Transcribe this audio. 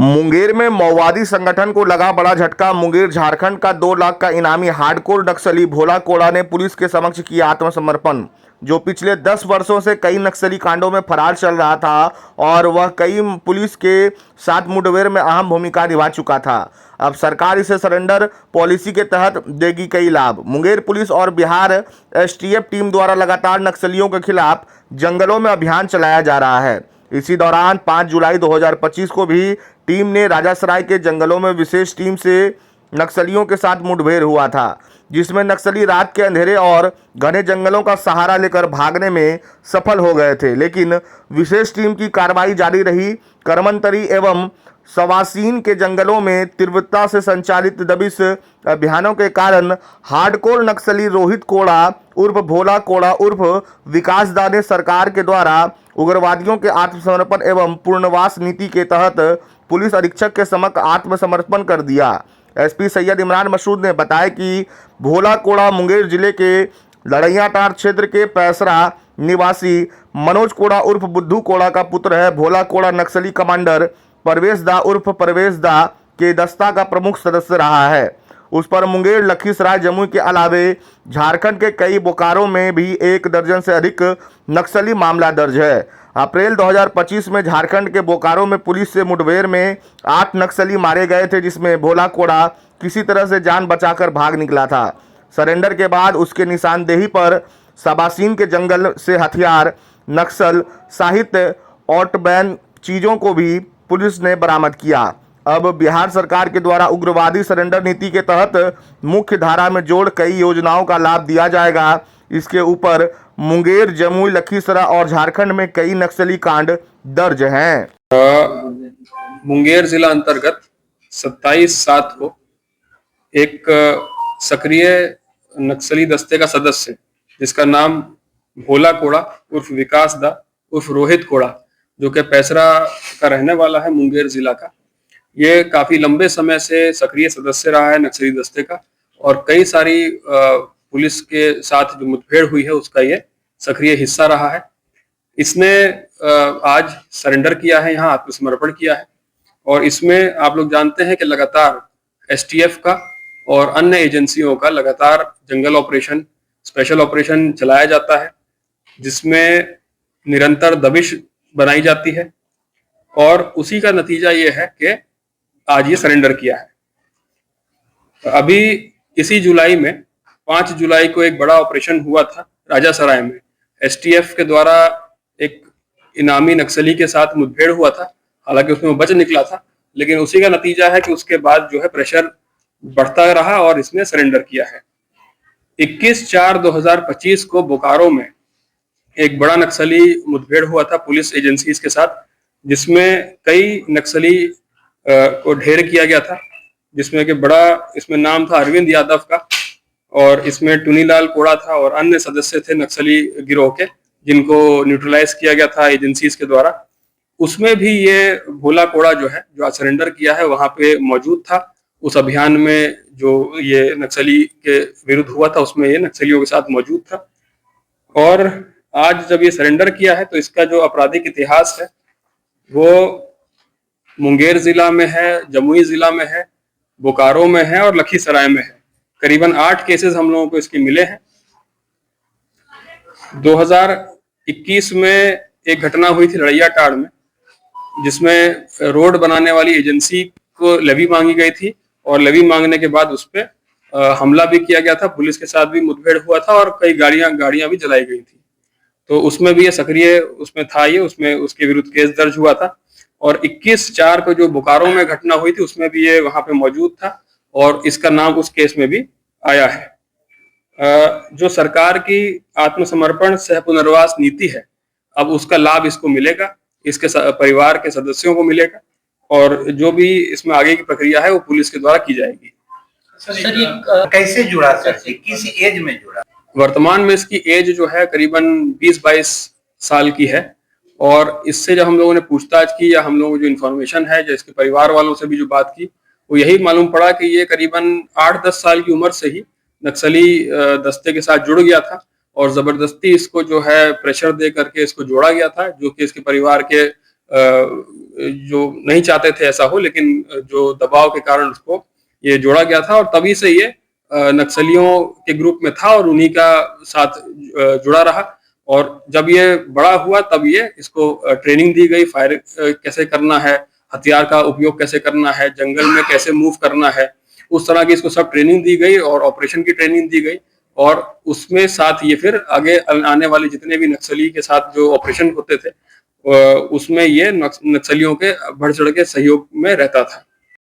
मुंगेर में माओवादी संगठन को लगा बड़ा झटका। मुंगेर झारखंड का 2 लाख का इनामी हार्डकोर नक्सली भोला कोड़ा ने पुलिस के समक्ष किया आत्मसमर्पण। जो पिछले 10 वर्षों से कई नक्सली कांडों में फरार चल रहा था और वह कई पुलिस के साथ मुठभेड़ में अहम भूमिका निभा चुका था। अब सरकार इसे सरेंडर पॉलिसी के तहत देगी कई लाभ। मुंगेर पुलिस और बिहार एसटीएफ टीम द्वारा लगातार नक्सलियों के खिलाफ जंगलों में अभियान चलाया जा रहा है। इसी दौरान 5 जुलाई 2025 को भी टीम ने राजासराय के जंगलों में विशेष टीम से नक्सलियों के साथ मुठभेड़ हुआ था, जिसमें नक्सली रात के अंधेरे और घने जंगलों का सहारा लेकर भागने में सफल हो गए थे। लेकिन विशेष टीम की कार्रवाई जारी रही। करमनतरी एवं सवासीन के जंगलों में तीव्रता से संचालित दबिश अभियानों के कारण हार्डकोर नक्सली रोहित कोड़ा उर्फ भोला कोड़ा उर्फ विकास दा ने सरकार के द्वारा उग्रवादियों के आत्मसमर्पण एवं पूर्णवास नीति के तहत पुलिस अधीक्षक के समक्ष आत्मसमर्पण कर दिया। एसपी सैयद इमरान मसूद ने बताया कि भोला कोड़ा मुंगेर जिले के लड़ैयाटांड़ क्षेत्र के पैसरा निवासी मनोज कोड़ा उर्फ बुद्धू कोड़ा का पुत्र है। भोला कोड़ा नक्सली कमांडर परवेश दा उर्फ परवेश दा के दस्ता का प्रमुख सदस्य रहा है। उस पर मुंगेर, लखीसराय, जमुई के अलावे झारखंड के कई बोकारों में भी 1 दर्जन से अधिक नक्सली मामला दर्ज है। अप्रैल 2025 में झारखंड के बोकारो में पुलिस से मुठभेड़ में 8 नक्सली मारे गए थे, जिसमें भोला कोड़ा किसी तरह से जान बचाकर भाग निकला था। सरेंडर के बाद उसके निशानदेही पर सबासीन के जंगल से हथियार, नक्सल साहित्य और बैन चीजों को भी पुलिस ने बरामद किया। अब बिहार सरकार के द्वारा उग्रवादी सरेंडर नीति के तहत मुख्य धारा में जोड़ कई योजनाओं का लाभ दिया जाएगा। इसके ऊपर मुंगेर, जमुई, लखीसराय और झारखंड में कई नक्सली कांड दर्ज हैं। मुंगेर जिला अंतर्गत 27/7 को एक सक्रिय नक्सली दस्ते का सदस्य जिसका नाम भोला कोड़ा उर्फ विकास दा उर्फ रोहित कोड़ा, जो कि पैसरा का रहने वाला है, मुंगेर जिला का, ये काफी लंबे समय से सक्रिय सदस्य रहा है नक्सली दस्ते का और कई सारी पुलिस के साथ जो मुठभेड़ हुई है उसका ये सक्रिय हिस्सा रहा है। इसने आज सरेंडर किया है, यहाँ आत्मसमर्पण किया है और इसमें आप लोग जानते हैं कि लगातार एसटीएफ का और अन्य एजेंसियों का लगातार जंगल ऑपरेशन, स्पेशल ऑपरेशन चलाया जाता है, जिसमें निरंतर दबिश बनाई जाती है और उसी का नतीजा ये है कि आज ये सरेंडर किया है। अभी इसी जुलाई में 5 जुलाई को एक बड़ा ऑपरेशन हुआ था राजासराय में। एसटीएफ के द्वारा एक इनामी नक्सली के साथ मुठभेड़ हुआ था, हालांकि उसमें वो बच निकला था, लेकिन उसी का नतीजा है कि उसके बाद जो है प्रेशर बढ़ता रहा और इसने सरेंडर किया है। 21/4/2025 को बोकारो में एक बड़ा नक्सली मुठभेड़ हुआ था पुलिस एजेंसीज के साथ, जिसमें कई नक्सली को ढेर किया गया था, जिसमें कि बड़ा इसमें नाम था अरविंद यादव का और इसमें टुनीलाल कोड़ा था और अन्य सदस्य थे नक्सली गिरोह के, जिनको न्यूट्रलाइज किया गया था एजेंसीज के द्वारा। उसमें भी ये भोला कोड़ा जो है, जो आज सरेंडर किया है, वहां पे मौजूद था। उस अभियान में जो ये नक्सली के विरुद्ध हुआ था उसमें ये नक्सलियों के साथ मौजूद था और आज जब ये सरेंडर किया है तो इसका जो आपराधिक इतिहास है वो मुंगेर जिला में है, जमुई जिला में है, बोकारो में है और लखीसराय में है। करीबन 8 केसेस हम लोगों को इसके मिले हैं। 2021 में एक घटना हुई थी लड़ैयाटांड़ में, जिसमें रोड बनाने वाली एजेंसी को लेवी मांगी गई थी और लेवी मांगने के बाद उस पर हमला भी किया गया था, पुलिस के साथ भी मुठभेड़ हुआ था और कई गाड़ियां भी जलाई गई थी। तो उसमें भी ये सक्रिय उसमें था, ये उसमें उसके विरुद्ध केस दर्ज हुआ था और 21/4 को जो बोकारो में घटना हुई थी उसमें भी ये वहां पे मौजूद था और इसका नाम उस केस में भी आया है। जो सरकार की आत्मसमर्पण सह पुनर्वास नीति है, अब उसका लाभ इसको मिलेगा, इसके परिवार के सदस्यों को मिलेगा और जो भी इसमें आगे की प्रक्रिया है वो पुलिस के द्वारा की जाएगी। सर ये कैसे जुड़ा सर, किस एज में जुड़ा? वर्तमान में इसकी एज जो है करीबन 20-22 साल की है और इससे जब हम लोगों ने पूछताछ की या हम लोगों को जो इन्फॉर्मेशन है, जो इसके परिवार वालों से भी जो बात की, वो यही मालूम पड़ा कि ये करीबन 8-10 साल की उम्र से ही नक्सली दस्ते के साथ जुड़ गया था और जबरदस्ती इसको जो है प्रेशर दे करके इसको जोड़ा गया था, जो कि इसके परिवार के जो नहीं चाहते थे ऐसा हो, लेकिन जो दबाव के कारण उसको ये जोड़ा गया था और तभी से ये नक्सलियों के ग्रुप में था और उन्हीं का साथ जुड़ा रहा। और जब ये बड़ा हुआ तब ये इसको ट्रेनिंग दी गई, फायर कैसे करना है, हथियार का उपयोग कैसे करना है, जंगल में कैसे मूव करना है, उस तरह की इसको सब ट्रेनिंग दी गई और ऑपरेशन की ट्रेनिंग दी गई। और उसमें साथ ये फिर आगे आने वाले जितने भी नक्सली के साथ जो ऑपरेशन होते थे उसमें ये नक्सलियों के बढ़ चढ़ के सहयोग में रहता था।